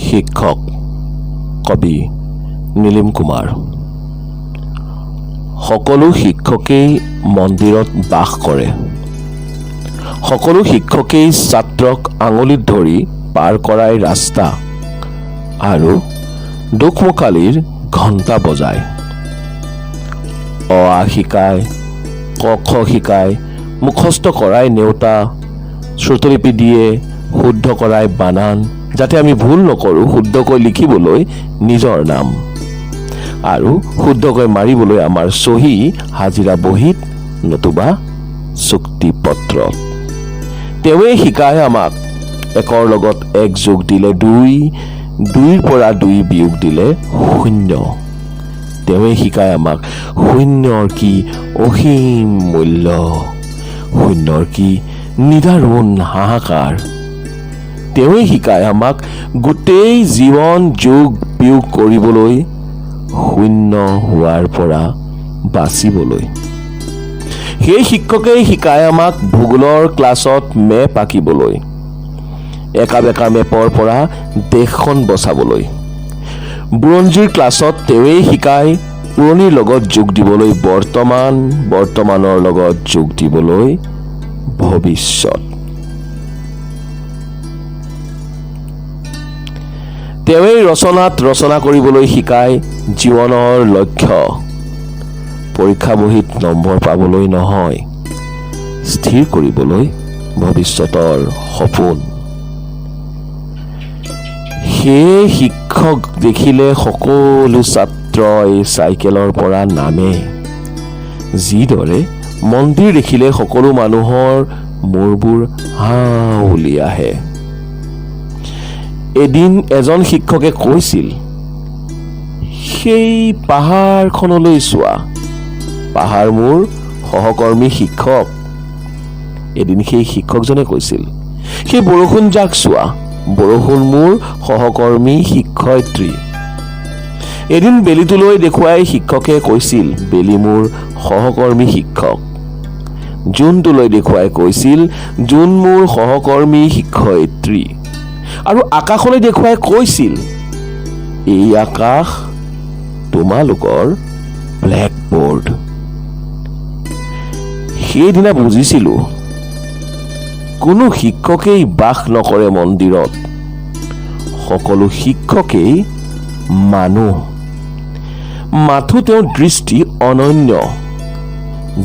শিক্ষক কবি নীলিম কুমাৰ। সকলো শিক্ষকেই মন্দিৰত বাস কৰে। সকলো শিক্ষকেই ছাত্ৰক আঙুলিত ধৰি পাৰ কৰাই ৰাস্তা আৰু দোকমোকালিৰ ঘণ্টা বজায়। অ আ শিকায়, ক খ শিকায়, মুখস্থ কৰাই নেওতা, শ্ৰুতলিপি দিয়ে, শুদ্ধ কৰাই বানান, যাতে আমি ভুল নকৰোঁ শুদ্ধকৈ লিখিবলৈ নিজৰ নাম আৰু শুদ্ধকৈ মাৰিবলৈ আমাৰ চহী হাজিৰা বহীত নতুবা চুক্তি পত্ৰত। তেওঁৱে শিকায় আমাক একৰ লগত এক যোগ দিলে ২, ২ৰ পৰা ২ বিয়োগ দিলে ০। তেওঁৱে শিকায় আমাক শূন্যৰ কি অসীম মূল্য, শূন্যৰ কি নিদাৰুণ হাহাকাৰ। তেওঁৱে শিকায় আমাক গোটেই জীৱন যোগ বিয়োগ কৰিবলৈ, শূন্য হোৱাৰ পৰা বাচিবলৈ। সেই শিক্ষকেই শিকায় আমাক ভূগোলৰ ক্লাছত মেপ আঁকিবলৈ, একা বেকা মেপৰ পৰা দেশখন বচাবলৈ। বুৰঞ্জীৰ ক্লাছত তেওঁৱেই শিকায় পুৰণিৰ লগত যোগ দিবলৈ বৰ্তমান, বৰ্তমানৰ লগত যোগ দিবলৈ ভৱিষ্যত। তেওঁৱেই ৰচনাত ৰচনা কৰিবলৈ শিকায় জীৱনৰ লক্ষ্য, পৰীক্ষা বহীত নম্বৰ পাবলৈ নহয়, স্থিৰ কৰিবলৈ ভৱিষ্যতৰ সপোন। সেই শিক্ষক দেখিলে সকলো ছাত্ৰই চাইকেলৰ পৰা নামে, যিদৰে মন্দিৰ দেখিলে সকলো মানুহৰ মূৰবোৰ হাউলি আহে। এদিন এজন শিক্ষকে কৈছিল, সেই পাহাৰখনলৈ চোৱা, পাহাৰ মোৰ সহকৰ্মী শিক্ষক। এদিন সেই শিক্ষকজনে কৈছিল, সেই বৰষুণ যাক চোৱা, বৰষুণ মোৰ সহকৰ্মী শিক্ষয়িত্ৰী। এদিন বেলিটোলৈ দেখুৱাই শিক্ষকে কৈছিল, বেলি মোৰ সহকৰ্মী শিক্ষক। জোনটোলৈ দেখুৱাই কৈছিল, জোন মোৰ সহকৰ্মী শিক্ষয়িত্ৰী। আৰু আকাশলৈ দেখুৱাই কৈছিল, এই আকাশ তোমালোকৰ ব্লেকবোৰ্ড। সেইদিনা বুজিছিলো, কোনো শিক্ষকেই বাস নকৰে মন্দিৰত, সকলো শিক্ষকেই মানুহ। মাথো তেওঁৰ দৃষ্টি অনন্য,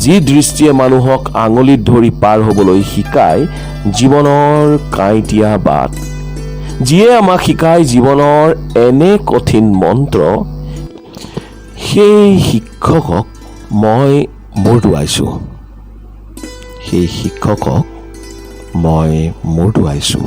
যি দৃষ্টিয়ে মানুহক আঙুলিত ধৰি পাৰ হ'বলৈ শিকায় জীৱনৰ কাঁইটীয়া বাট, যিয়ে আমাক শিকায় জীৱনৰ এনে কঠিন মন্ত্ৰ। সেই শিক্ষকক মই মূৰ দোৱাইছোঁ, সেই শিক্ষকক মই মূৰ দোৱাইছোঁ।